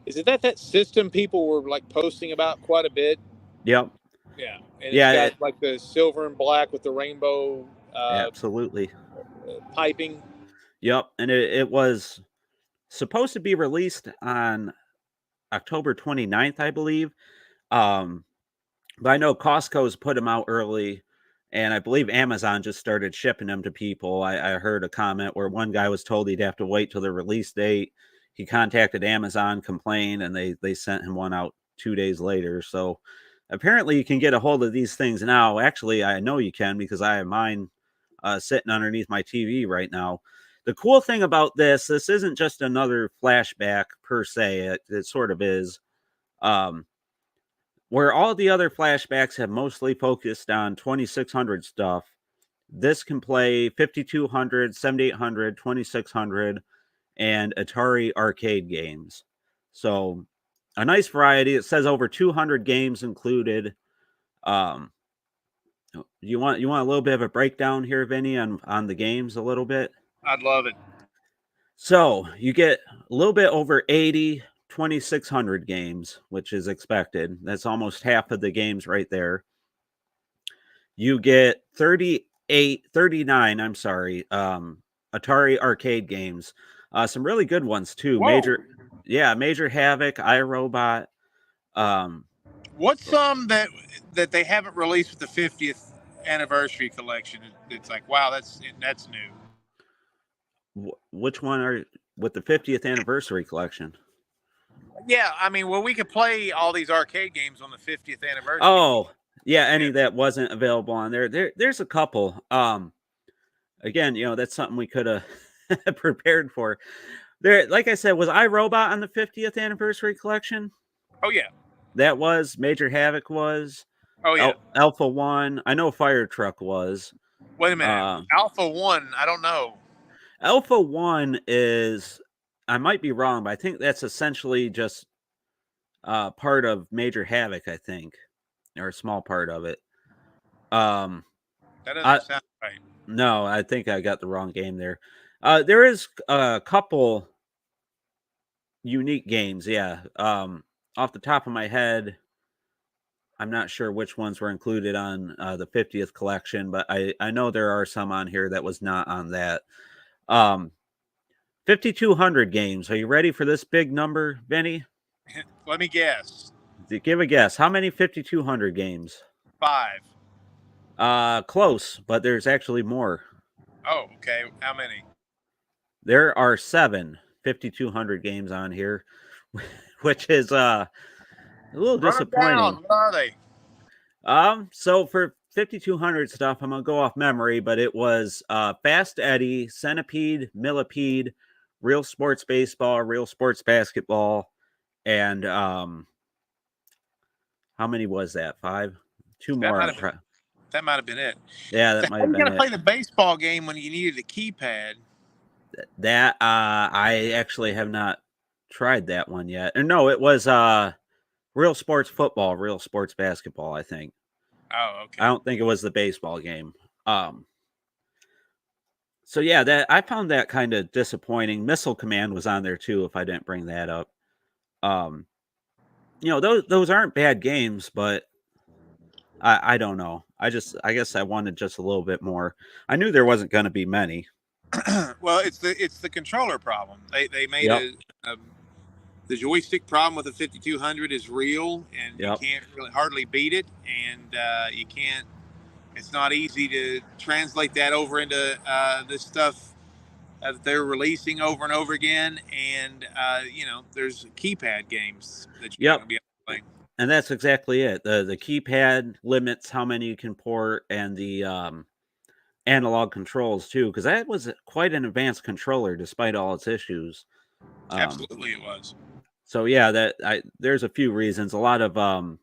Is it that system people were like posting about quite a bit? Yep. Yeah. And it's got like the silver and black with the rainbow. Absolutely. Piping. Yep. And it was supposed to be released on October 29th, I believe. But I know Costco's put them out early. And I believe Amazon just started shipping them to people. I heard a comment where one guy was told he'd have to wait till the release date. He contacted Amazon, complained, and they sent him one out 2 days later. So apparently you can get a hold of these things now. Actually, I know you can because I have mine sitting underneath my TV right now. The cool thing about this isn't just another flashback per se. It sort of is. Where all the other flashbacks have mostly focused on 2600 stuff, this can play 5200, 7800, 2600, and Atari arcade games. So a nice variety. It says over 200 games included. You want a little bit of a breakdown here, Vinny, on the games a little bit? I'd love it. So you get a little bit over 80 2600 games, which is expected. That's almost half of the games right there. You get 39, I'm sorry, Atari arcade games. Some really good ones too. Whoa. Major Havoc, iRobot. What's some that they haven't released with the 50th anniversary collection? It's like, wow, that's new. Which one are with the 50th anniversary collection? Yeah, I mean, well, we could play all these arcade games on the 50th anniversary. Oh, yeah, any that wasn't available on there. There's a couple. Again, that's something we could have prepared for. There, like I said, was iRobot on the 50th anniversary collection? Oh yeah. That was. Major Havoc was. Oh yeah. Alpha 1. I know Fire Truck was. Wait a minute. Alpha 1, I don't know. Alpha 1 is, I might be wrong, but I think that's essentially just part of Major Havoc, I think, or a small part of it. That doesn't sound right. No, I think I got the wrong game there. There is a couple unique games, yeah. Off the top of my head, I'm not sure which ones were included on the 50th collection, but I know there are some on here that was not on that. 5,200 games. Are you ready for this big number, Vinny? Let me guess. Give a guess. How many 5,200 games? 5. Close, but there's actually more. Oh, okay. How many? There are 7 5,200 games on here, which is a little disappointing. What are they? So for 5,200 stuff, I'm gonna go off memory, but it was Fast Eddie, Centipede, Millipede, Real Sports Baseball, Real Sports Basketball, and how many was that? 5? 2 more. That might have been it. Yeah, that might have been it. You gotta play the baseball game when you needed a keypad. That I actually have not tried that one yet. And no, it was Real Sports Football, Real Sports Basketball, I think. Oh, okay. I don't think it was the baseball game. So yeah, that I found that kind of disappointing. Missile Command was on there too, if I didn't bring that up. Those aren't bad games, but I don't know. I guess I wanted just a little bit more. I knew there wasn't going to be many. Well, it's the controller problem. They made the joystick problem with the 5200 is real, and you can't really hardly beat it, and you can't. It's not easy to translate that over into this stuff that they're releasing over and over again, and there's keypad games that you're going to be able to play. And that's exactly it. The keypad limits how many you can port, and the analog controls too, because that was quite an advanced controller despite all its issues. Absolutely, it was. So yeah, there's a few reasons. A lot of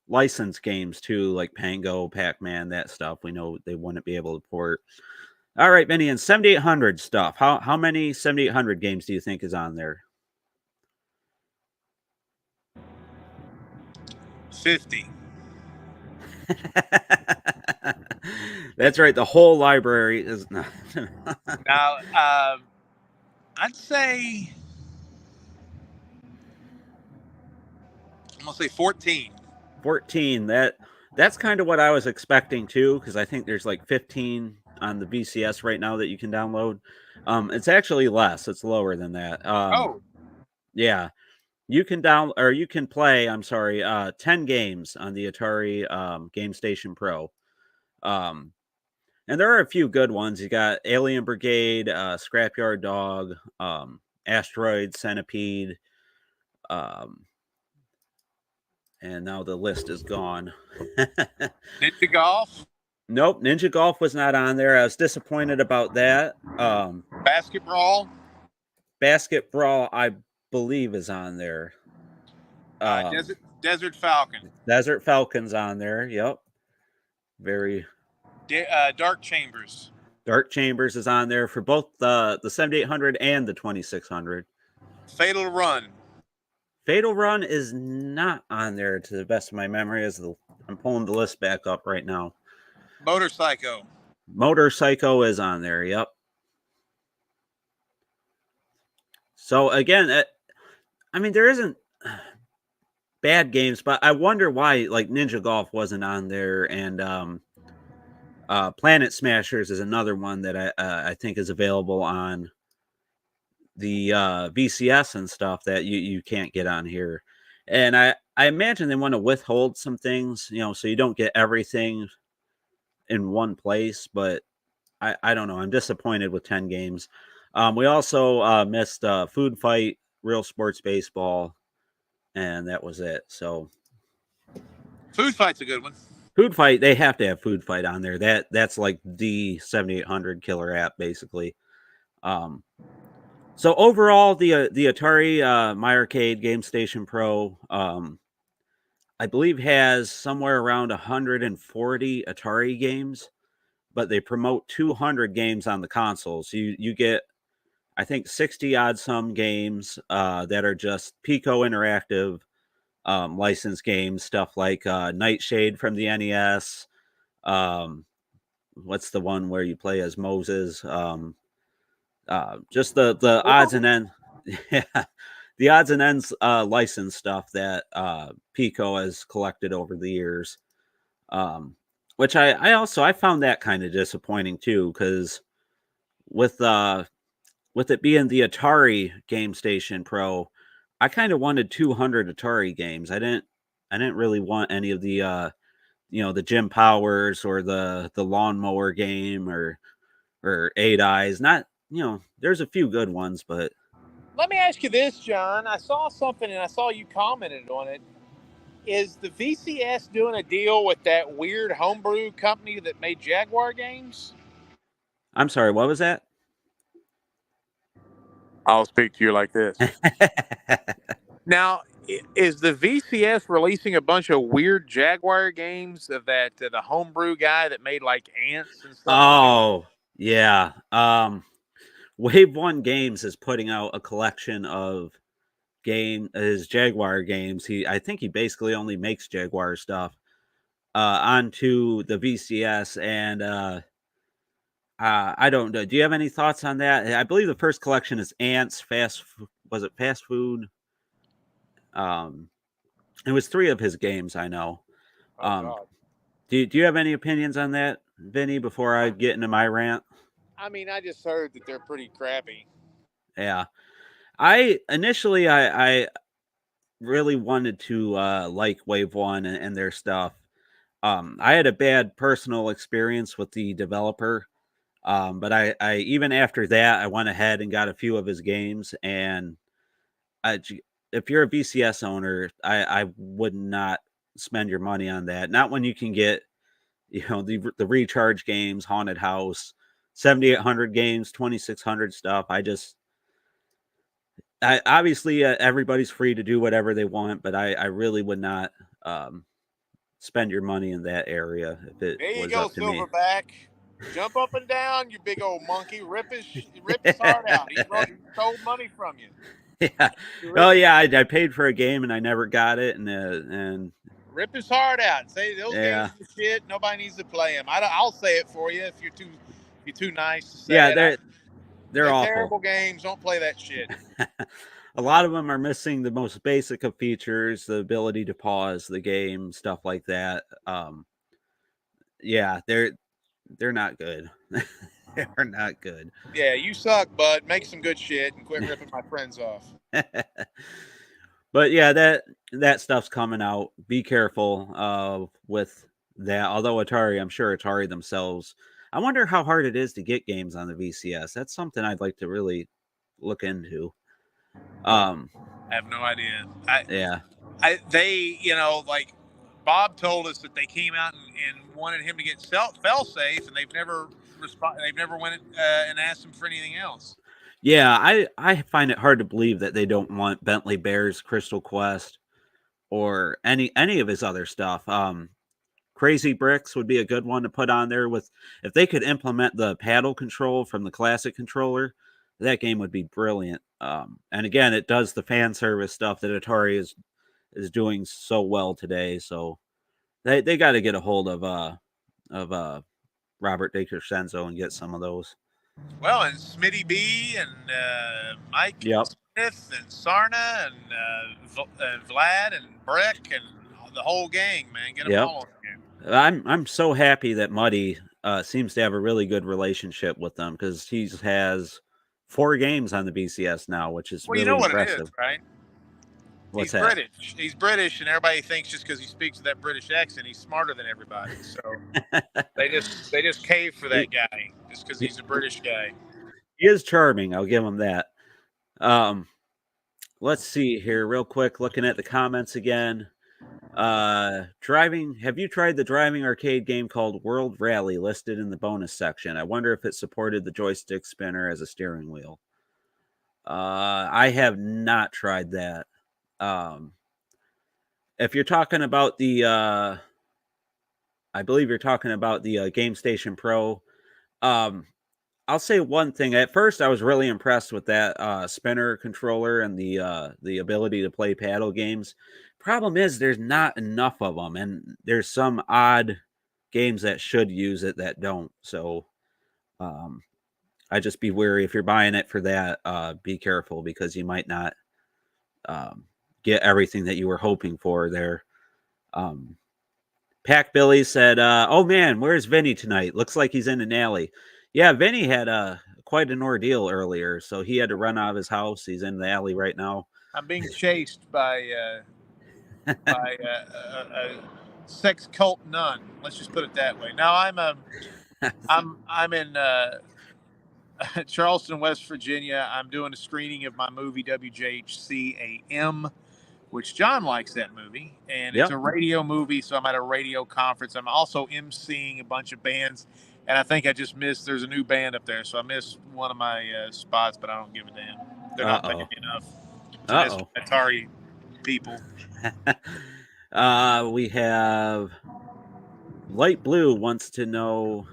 licensed games too, like Pango, Pac-Man, that stuff. We know they wouldn't be able to port. All right, Vinny, and 7800 stuff. How many 7800 games do you think is on there? 50. That's right. The whole library is not. Now, I'd say I'm gonna say 14. 14. That's kind of what I was expecting too, because I think there's like 15 on the VCS right now that you can download. It's actually less. It's lower than that. Yeah. You can play, 10 games on the Atari Gamestation Pro. And there are a few good ones. You got Alien Brigade, Scrapyard Dog, Asteroid, Centipede, and now the list is gone. Ninja Golf? Nope, Ninja Golf was not on there. I was disappointed about that. Basketball? Basketball, I believe, is on there. Desert Falcon. Desert Falcon's on there. Yep. Very Dark Chambers. Dark Chambers is on there for both the 7800 and the 2600. Fatal Run. Fatal Run is not on there to the best of my memory. I'm pulling the list back up right now. Motorcycle. Motorcycle is on there. Yep. So again, I mean, there isn't bad games, but I wonder why like Ninja Golf wasn't on there, and Planet Smashers is another one that I think is available on the VCS and stuff that you can't get on here. And I imagine they want to withhold some things, so you don't get everything in one place. But I don't know. I'm disappointed with 10 games. We also missed Food Fight, Real Sports Baseball, and that was it. So Food Fight's a good one. Food Fight, they have to have Food Fight on there. That's like the 7800 killer app, basically. So overall, the Atari My Arcade Gamestation Pro, I believe, has somewhere around 140 Atari games, but they promote 200 games on the console. So you get, I think, 60 odd some games that are just Pico Interactive licensed games, stuff like Nightshade from the NES. What's the one where you play as Moses? Just the odds and ends. Yeah, the odds and ends license stuff that Pico has collected over the years. Which I found that kind of disappointing too, because with it being the Atari Gamestation Pro, I kind of wanted 200 Atari games. I didn't really want any of the the Jim Powers or the lawnmower game or Eight Eyes. Not, there's a few good ones, but let me ask you this, John. I saw something and I saw you commented on it. Is the VCS doing a deal with that weird homebrew company that made Jaguar games? I'm sorry, what was that? I'll speak to you like this. Now, is the VCS releasing a bunch of weird Jaguar games of that the homebrew guy that made like ants and stuff? Oh, yeah. Wave One Games is putting out a collection of his Jaguar games. I think he basically only makes Jaguar stuff onto the VCS, and I don't know. Do you have any thoughts on that? I believe the first collection is Ants, was it Fast Food? It was 3 of his games, I know. God. Do you have any opinions on that, Vinny, before I get into my rant? I mean, I just heard that they're pretty crappy. Yeah. I really wanted to like Wave One and their stuff. I had a bad personal experience with the developer, but I even after that I went ahead and got a few of his games. And if you're a VCS owner, I would not spend your money on that. Not when you can get the recharge games, Haunted House, 7800 games, 2600 stuff. Obviously everybody's free to do whatever they want, but I really would not spend your money in that area if it there you was go, up to me. Silverback. Jump up and down, you big old monkey. Rip his heart out. He stole money from you. Yeah. Oh yeah, I paid for a game and I never got it, and rip his heart out. Say those games are shit. Nobody needs to play them. I'll say it for you if you're too nice to say it. Yeah, they're awful. Terrible games. Don't play that shit. A lot of them are missing the most basic of features, the ability to pause the game, stuff like that. Yeah, they're not good. They're not good. Yeah, you suck, bud. Make some good shit and quit ripping my friends off. But yeah, that stuff's coming out. Be careful with that. Although I'm sure Atari themselves, I wonder how hard it is to get games on the VCS. That's something I'd like to really look into. I have no idea. They, like Bob told us that they came out and wanted him to get fell safe, and they've never went and asked him for anything else. Yeah, I find it hard to believe that they don't want Bentley Bears, Crystal Quest, or any of his other stuff. Crazy Bricks would be a good one to put on there. With if they could implement the paddle control from the classic controller, that game would be brilliant. And again, it does the fan service stuff that Atari is doing so well today. So they got to get a hold of Robert DiCrescenzo and get some of those. Well, and Smitty B and Mike Smith and Sarna and Vlad and Breck and the whole gang, man. Get them all on I'm so happy that Muddy seems to have a really good relationship with them, because he has 4 games on the VCS now, which is really impressive. It is, right? What's he's British. He's British, and everybody thinks just because he speaks with that British accent, he's smarter than everybody. So they just cave for that guy just because he's a British guy. He is charming. I'll give him that. Let's see here real quick. Looking at the comments again. Driving. Have you tried the driving arcade game called World Rally listed in the bonus section? I wonder if it supported the joystick spinner as a steering wheel. I have not tried that. If you're talking about the, I believe you're talking about the Gamestation Pro. I'll say one thing. At first, I was really impressed with that spinner controller and the ability to play paddle games. Problem is, there's not enough of them, and there's some odd games that should use it that don't. So, I just be wary if you're buying it for that. Be careful, because you might not get everything that you were hoping for there. Pack Billy said, "Oh man, where's Vinnie tonight? Looks like he's in an alley." Yeah, Vinnie had quite an ordeal earlier, so he had to run out of his house. He's in the alley right now. I'm being chased by a sex cult nun. Let's just put it that way. Now I'm in Charleston, West Virginia. I'm doing a screening of my movie WJHC AM, which John likes that movie, and it's a radio movie. So I'm at a radio conference. I'm also emceeing a bunch of bands. And I think I just missed, there's a new band up there. So I missed one of my spots, but I don't give a damn. They're not paying me enough to miss Atari people. We have Light Blue wants to know,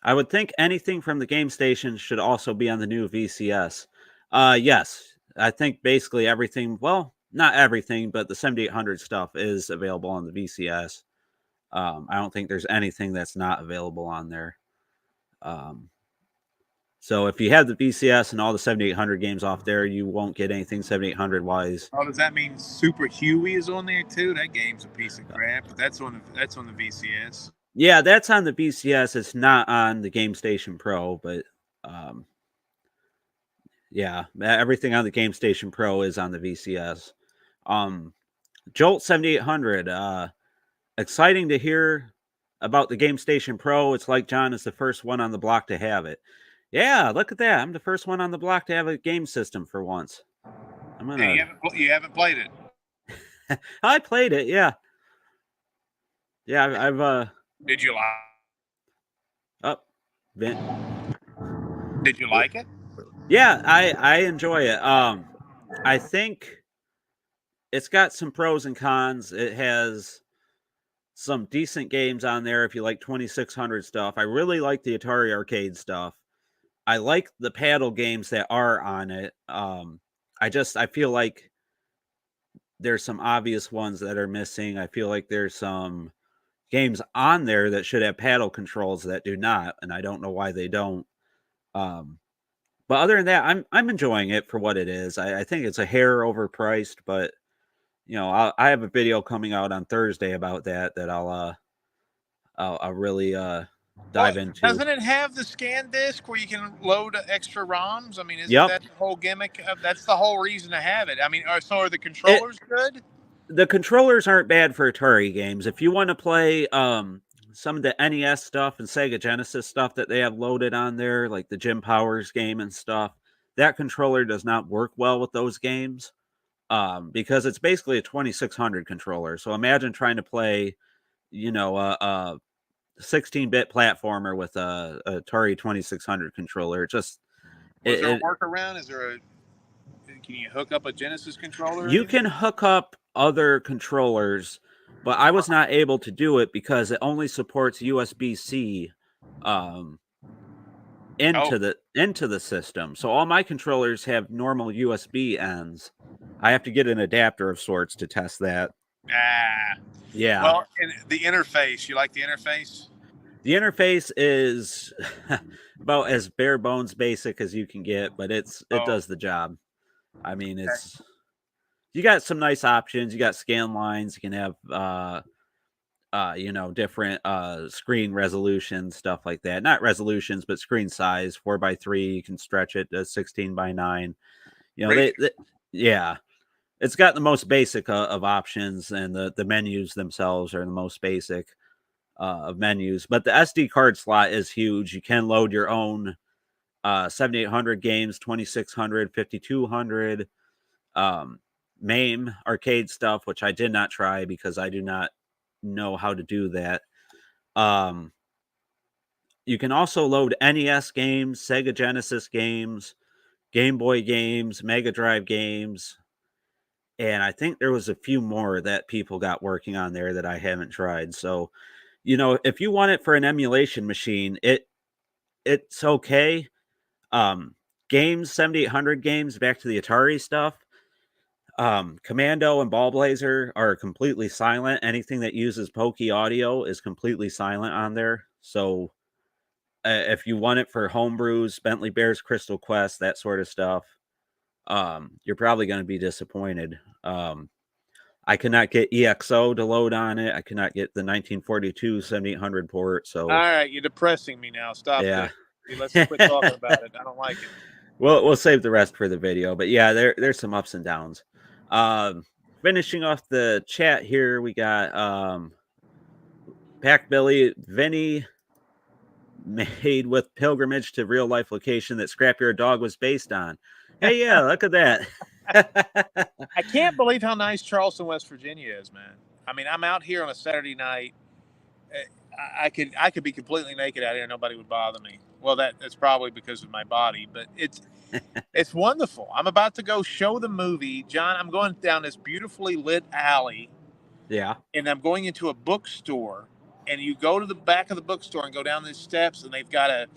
I would think anything from the Gamestation should also be on the new VCS. Yes, I think basically everything, well, not everything, but the 7800 stuff is available on the VCS. I don't think there's anything that's not available on there. So if you have the VCS and all the 7800 games off there, you won't get anything 7800 wise. Oh, does that mean Super Huey is on there too? That game's a piece of crap. That's on the VCS. Yeah, that's on the VCS. It's not on the Gamestation Pro, but yeah, everything on the Gamestation Pro is on the VCS. Jolt 7800. Exciting to hear about the Gamestation Pro. It's like John is the first one on the block to have it. Yeah, look at that. I'm the first one on the block to have a game system for once. You haven't played it? I played it, yeah. Yeah, I've Did you like? Did you like it? Yeah, I enjoy it. I think it's got some pros and cons. It has some decent games on there if you like 2600 stuff. I really like the Atari arcade stuff. I like the paddle games that are on it. I feel like there's some obvious ones that are missing. I feel like there's some games on there that should have paddle controls that do not, and I don't know why they don't. But other than that, I'm enjoying it for what it is. I think it's a hair overpriced, but you know, I have a video coming out on Thursday about that I'll really dive into. Doesn't it have the scan disc where you can load extra ROMs? I mean, isn't that the whole gimmick? That's the whole reason to have it. I mean, so are the controllers good? The controllers aren't bad for Atari games. If you want to play some of the NES stuff and Sega Genesis stuff that they have loaded on there, like the Jim Powers game and stuff, that controller does not work well with those games. Because it's basically a 2600 controller. So imagine trying to play, you know, a 16-bit platformer with a Atari 2600 controller. Is there a workaround? Can you hook up a Genesis controller? You can hook up other controllers. but I was not able to do it because it only supports USB-C into the system. So all my controllers have normal USB ends. I have to get an adapter of sorts to test that. Yeah. Well, and the interface, you like the interface? The interface is about as bare bones basic as you can get, but it does the job. I mean, you got some nice options. You got scan lines. You can have different screen resolutions, stuff like that. Not resolutions, but screen size. 4:3. You can stretch it to 16:9. Yeah. It's got the most basic of options, and the menus themselves are the most basic of menus. But the SD card slot is huge. You can load your own 7800 games, 2600, 5200, MAME arcade stuff, which I did not try because I do not know how to do that. You can also load NES games, Sega Genesis games, Game Boy games, Mega Drive games. And I think there was a few more that people got working on there that I haven't tried. So, if you want it for an emulation machine, it's okay. Games, 7800 games, back to the Atari stuff. Commando and Ball Blazer are completely silent. Anything that uses Pokey audio is completely silent on there. So, if you want it for homebrews, Bentley Bears, Crystal Quest, that sort of stuff, you're probably going to be disappointed. I cannot get EXO to load on it. I cannot get the 1942 7800 port. So, all right, you're depressing me now. Stop yeah. Let's quit talking about it. I don't like it. We'll save the rest for the video. But yeah, there's some ups and downs. Finishing off the chat here, we got Pack Billy, Vinnie, made with pilgrimage to real life location that Scrapyard Dog was based on. Hey, yeah, look at that. I can't believe how nice Charleston, West Virginia is, man. I mean, I'm out here on a Saturday night. I could be completely naked out here, nobody would bother me. Well, that's probably because of my body, but it's wonderful. I'm about to go show the movie, John. I'm going down this beautifully lit alley. Yeah. And I'm going into a bookstore, and you go to the back of the bookstore and go down these steps, and they've got a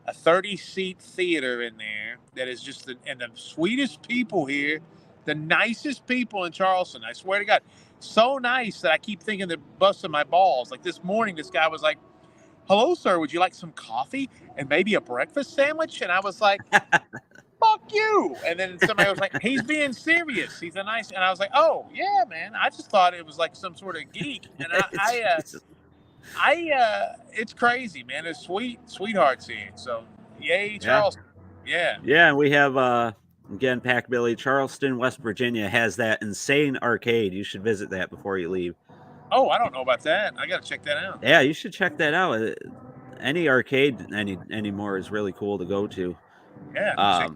30-seat theater in there that is just the sweetest people here, the nicest people in Charleston. I swear to God, so nice that I keep thinking they're busting my balls. Like this morning, this guy was like, "Hello, sir, would you like some coffee and maybe a breakfast sandwich?" And I was like, "Fuck you!" And then somebody was like, "He's being serious. He's a nice." And I was like, "Oh yeah, man. I just thought it was like some sort of geek." And it's crazy, man. There's sweethearts here. So yay, Charleston. Yeah. Yeah, we have again, Pack Billy, Charleston, West Virginia has that insane arcade. You should visit that before you leave. Oh, I don't know about that. I got to check that out. Yeah, you should check that out. Any arcade anymore is really cool to go to. Yeah.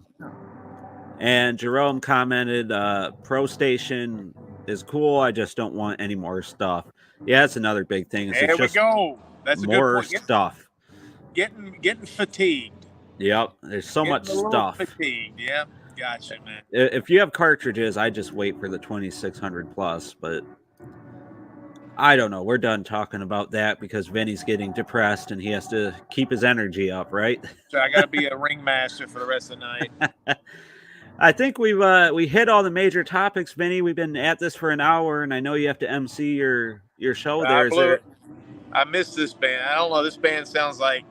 And Jerome commented, Pro Station is cool. I just don't want any more stuff. Yeah, that's another big thing. There we go. That's more a good point. Stuff. Getting fatigued. Yep, there's so much stuff. Fatigued. Yeah, gotcha, man. If you have cartridges, I just wait for the 2600 plus, but I don't know. We're done talking about that because Vinny's getting depressed and he has to keep his energy up, right? So I got to be a ringmaster for the rest of the night. I think we hit all the major topics, Vinny. We've been at this for an hour, and I know you have to MC your show there. I miss this band. I don't know. This band sounds like,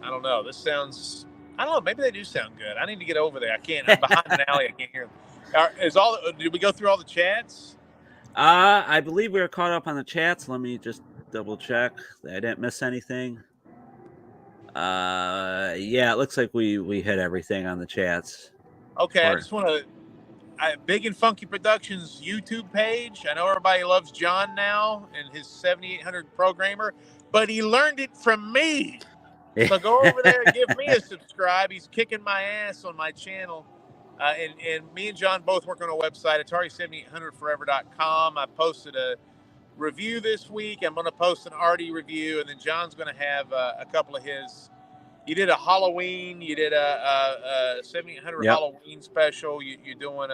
I don't know. This sounds, I don't know. Maybe they do sound good. I need to get over there. I can't. I'm behind an alley. I can't hear them. Did we go through all the chats? I believe we were caught up on the chats. Let me just double check. I didn't miss anything. Yeah, it looks like we hit everything on the chats. Okay, I just want to, Big and Funky Productions YouTube page. I know everybody loves John now and his 7800 programmer, but he learned it from me. So go over there and give me a subscribe. He's kicking my ass on my channel. And me and John both work on a website, Atari7800forever.com. I posted a review this week. I'm going to post an Artie review, and then John's going to have a couple of his. You did a Halloween. You did a 7800 Halloween special. You're doing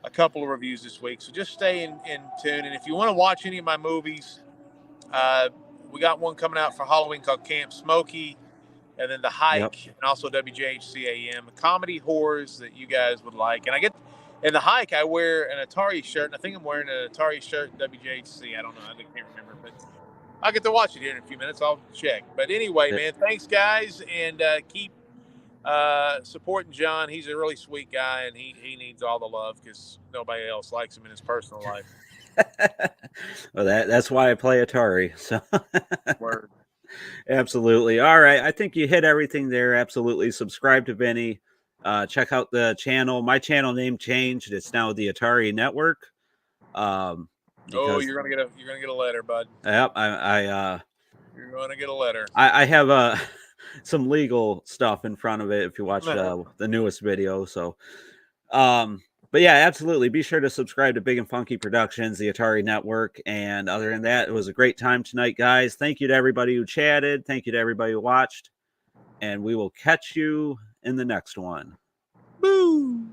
a couple of reviews this week. So just stay in tune. And if you want to watch any of my movies, we got one coming out for Halloween called Camp Smokey, and then The Hike, and also WJHCAM, comedy horrors that you guys would like. And in The Hike, I wear an Atari shirt, and I think I'm wearing an Atari shirt in WJHC. I don't know. I can't remember, but I'll get to watch it here in a few minutes. I'll check. But anyway, man, thanks, guys, and keep supporting John. He's a really sweet guy, and he needs all the love because nobody else likes him in his personal life. Well, that's why I play Atari. So Word. Absolutely. All right. I think you hit everything there. Absolutely. Subscribe to Vinnie. Check out the channel. My channel name changed. It's now the Atari Network. You're gonna get a letter, bud. Yep. You're gonna get a letter. I have some legal stuff in front of it if you watch the newest video. So but yeah, absolutely. Be sure to subscribe to Big and Funky Productions, the Atari Network. And other than that, it was a great time tonight, guys. Thank you to everybody who chatted. Thank you to everybody who watched. And we will catch you in the next one. Boo!